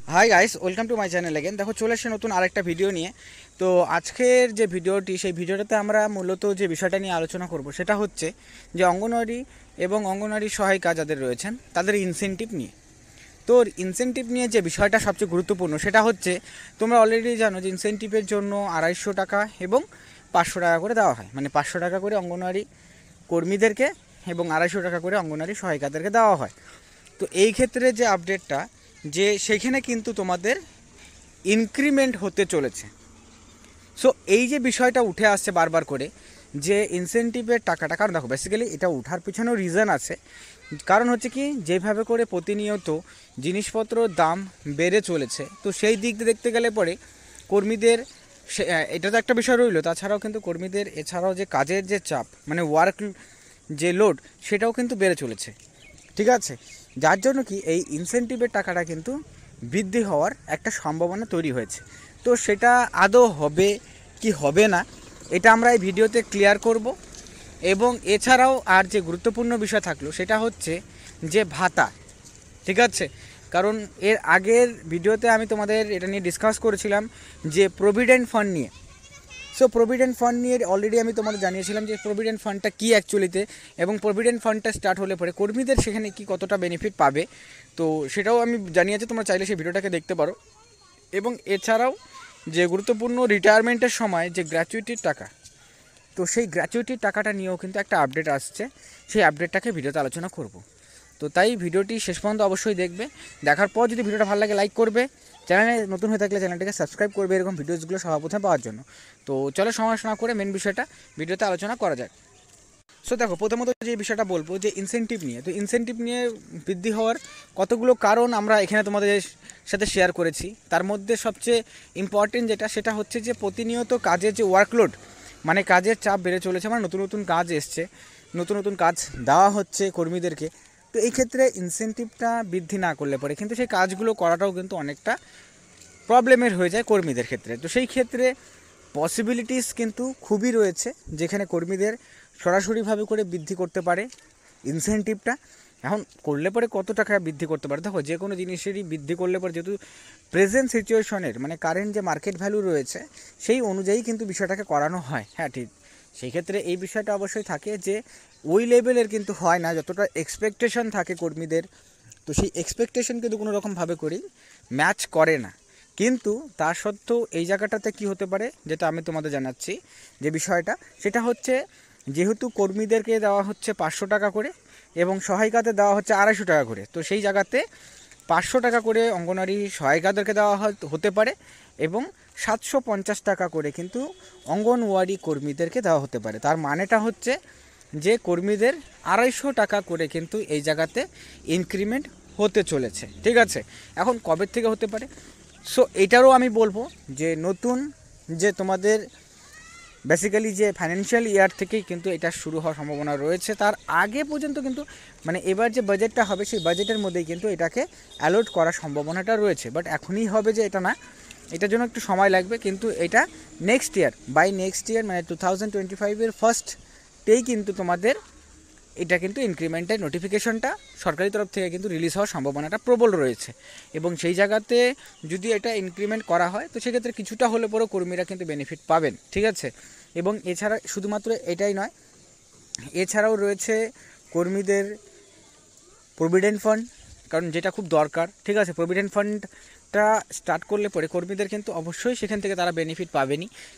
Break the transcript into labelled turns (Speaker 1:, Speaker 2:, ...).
Speaker 1: Hi guys, welcome to my channel again. দেখো চলে এসে নতুন আরেকটা ভিডিও নিয়ে। তো আজকের যে ভিডিওটি, সেই ভিডিওটাতে আমরা মূলত যে বিষয়টা নিয়ে আলোচনা করব সেটা হচ্ছে যে অঙ্গনওয়াড়ি এবং অঙ্গনওয়াড়ি সহায়িকা যাদের রয়েছেন তাদের ইনসেনটিভ নিয়ে। তো ইনসেনটিভ নিয়ে যে বিষয়টা সবচেয়ে গুরুত্বপূর্ণ সেটা হচ্ছে, তোমরা অলরেডি জানো যে ইনসেনটিভের জন্য 250 টাকা এবং 500 টাকা করে দেওয়া হয়। মানে 500 টাকা করে অঙ্গনওয়াড়ি কর্মীদেরকে এবং 250 টাকা করে অঙ্গনওয়াড়ি সহায়িকাদেরকে দেওয়া হয়। তো এই ক্ষেত্রে যে আপডেটটা, যে সেখানে কিন্তু তোমাদের ইনক্রিমেন্ট হতে চলেছে। সো এই যে বিষয়টা উঠে আসছে বারবার করে, যে ইনসেনটিভের টাকাটা, কারণ দেখো বেসিক্যালি এটা ওঠার পিছনেও রিজন আছে। কারণ হচ্ছে কি, যেভাবে করে প্রতিনিয়ত জিনিসপত্রর দাম বেড়ে চলেছে, তো সেই দিক দিয়ে দেখতে গেলে পরে কর্মীদের এটা তো একটা বিষয় রইলো, তাছাড়াও কিন্তু কর্মীদের এছাড়াও যে কাজের যে চাপ, মানে ওয়ার্ক যে লোড, সেটাও কিন্তু বেড়ে চলেছে। ঠিক আছে, যার জন্য কি এই ইনসেনটিভের টাকাটা কিন্তু বৃদ্ধি হওয়ার একটা সম্ভাবনা তৈরি হয়েছে। তো সেটা আদৌ হবে কি হবে না, এটা আমরা এই ভিডিওতে ক্লিয়ার করব। এবং এছাড়াও আর যে গুরুত্বপূর্ণ বিষয় থাকলো সেটা হচ্ছে যে ভাতা। ঠিক আছে, কারণ এর আগের ভিডিওতে আমি তোমাদের এটা নিয়ে ডিসকাস করেছিলাম যে প্রভিডেন্ট ফান্ড নিয়ে। সো প্রভিডেন্ট ফান্ড নিয়ে অলরেডি আমি তোমাদের জানিয়েছিলাম যে প্রভিডেন্ট ফান্ডটা কী অ্যাকচুয়ালিতে, এবং প্রভিডেন্ট ফান্ডটা স্টার্ট হলে পরে কর্মীদের সেখানে কি কতটা বেনিফিট পাবে, তো সেটাও আমি জানিয়েছি। তোমরা চাইলে সেই ভিডিওটাকে দেখতে পারো। এবং এছাড়াও যে গুরুত্বপূর্ণ রিটায়ারমেন্টের সময় যে গ্র্যাচুইটির টাকা, তো সেই গ্র্যাচুইটির টাকাটা নিয়েও কিন্তু একটা আপডেট আসছে। সেই আপডেটটাকে ভিডিওতে আলোচনা করব। তো তাই ভিডিওটি শেষ পর্যন্ত অবশ্যই দেখবে। দেখার পর যদি ভিডিওটা ভালো লাগে লাইক করবে, চ্যানেলে নতুন হয়ে থাকলে চ্যানেলটিকে সাবস্ক্রাইব করবে এরকম ভিডিওসগুলো সবার প্রথমে পাওয়ার জন্য। তো চলো সময় না করে মেন বিষয়টা ভিডিওতে আলোচনা করা যাক। সো দেখো, প্রথমত যে বিষয়টা বলবো যে ইনসেনটিভ নিয়ে, তো ইনসেনটিভ নিয়ে বৃদ্ধি হওয়ার কতগুলো কারণ আমরা এখানে তোমাদের সাথে শেয়ার করেছি। তার মধ্যে সবচেয়ে ইম্পর্টেন্ট যেটা, সেটা হচ্ছে যে প্রতিনিয়ত কাজের যে ওয়ার্কলোড, মানে কাজের চাপ বেড়ে চলেছে, মানে নতুন নতুন কাজ এসছে, নতুন নতুন কাজ দেওয়া হচ্ছে কর্মীদেরকে। তো এই ক্ষেত্রে ইনসেনটিভটা বৃদ্ধি না করলে পরে কিন্তু সেই কাজগুলো করাটাও কিন্তু অনেকটা প্রবলেমের হয়ে যায় কর্মীদের ক্ষেত্রে। তো সেই ক্ষেত্রে পসিবিলিটিস কিন্তু খুবই রয়েছে, যেখানে কর্মীদের সরাসরিভাবে করে বৃদ্ধি করতে পারে ইনসেনটিভটা। এখন করলে পরে কত টাকা বৃদ্ধি করতে পারে, দেখো যে কোনো জিনিসেরই বৃদ্ধি করলে পরে যেহেতু প্রেজেন্ট সিচুয়েশনের, মানে কারেন্ট যে মার্কেট ভ্যালু রয়েছে সেই অনুযায়ী কিন্তু বিষয়টাকে করানো হয়। হ্যাঁ ঠিক, সেই ক্ষেত্রে এই বিষয়টা অবশ্যই থাকে যে ওই লেভেলের কিন্তু হয় না যতটা এক্সপেকটেশন থাকে কর্মীদের। তো সেই এক্সপেকটেশন কিন্তু কোনো রকমভাবে করেই ম্যাচ করে না। কিন্তু তা সত্ত্বেও এই জায়গাটাতে কি হতে পারে, যেটা আমি তোমাদের জানাচ্ছি যে বিষয়টা, সেটা হচ্ছে যেহেতু কর্মীদেরকে দেওয়া হচ্ছে 500 টাকা করে এবং সহায়িকাতে দেওয়া হচ্ছে 250 টাকা করে, তো সেই জায়গাতে 500 টাকা করে অঙ্গনওয়াড়ি সহায়িকাদেরকে দেওয়া হতে পারে এবং 750 টাকা করে কিন্তু অঙ্গনওয়াড়ি কর্মীদেরকে দেওয়া হতে পারে। তার মানেটা হচ্ছে যে কর্মীদের 250 টাকা করে কিন্তু এই জায়গাতে ইনক্রিমেন্ট হতে চলেছে। ঠিক আছে, এখন কবে থেকে হতে পারে, সো এটারও আমি বলবো যে নতুন যে তোমাদের বেসিক্যালি যে ফাইন্যান্সিয়াল ইয়ার থেকেই কিন্তু এটা শুরু হওয়ার সম্ভাবনা রয়েছে। তার আগে পর্যন্ত কিন্তু, মানে এবার যে বাজেটটা হবে সেই বাজেটের মধ্যেই কিন্তু এটাকে অ্যালট করার সম্ভাবনাটা রয়েছে। বাট এখনই হবে যে এটা না, এটার জন্য একটু সময় লাগবে। কিন্তু এটা next year, by next year মানে 2025-এর ফার্স্টেই কিন্তু তোমাদের এটা কিন্তু ইনক্রিমেন্টের নোটিফিকেশনটা সরকারি তরফ থেকে কিন্তু রিলিজ হওয়ার সম্ভাবনাটা প্রবল রয়েছে। এবং সেই জায়গাতে যদি এটা ইনক্রিমেন্ট করা হয়, তো সেক্ষেত্রে কিছুটা হলে পরেও কর্মীরা কিন্তু বেনিফিট পাবেন। ঠিক আছে, এবং এছাড়া শুধুমাত্র এটাই নয়, এছাড়াও রয়েছে কর্মীদের প্রভিডেন্ট ফান্ড, কারণ যেটা খুব দরকার। ঠিক আছে, প্রভিডেন্ট ফান্ডটা স্টার্ট করলে পরে কর্মীদের কিন্তু অবশ্যই সেখান থেকে তারা বেনিফিট পাবেনই।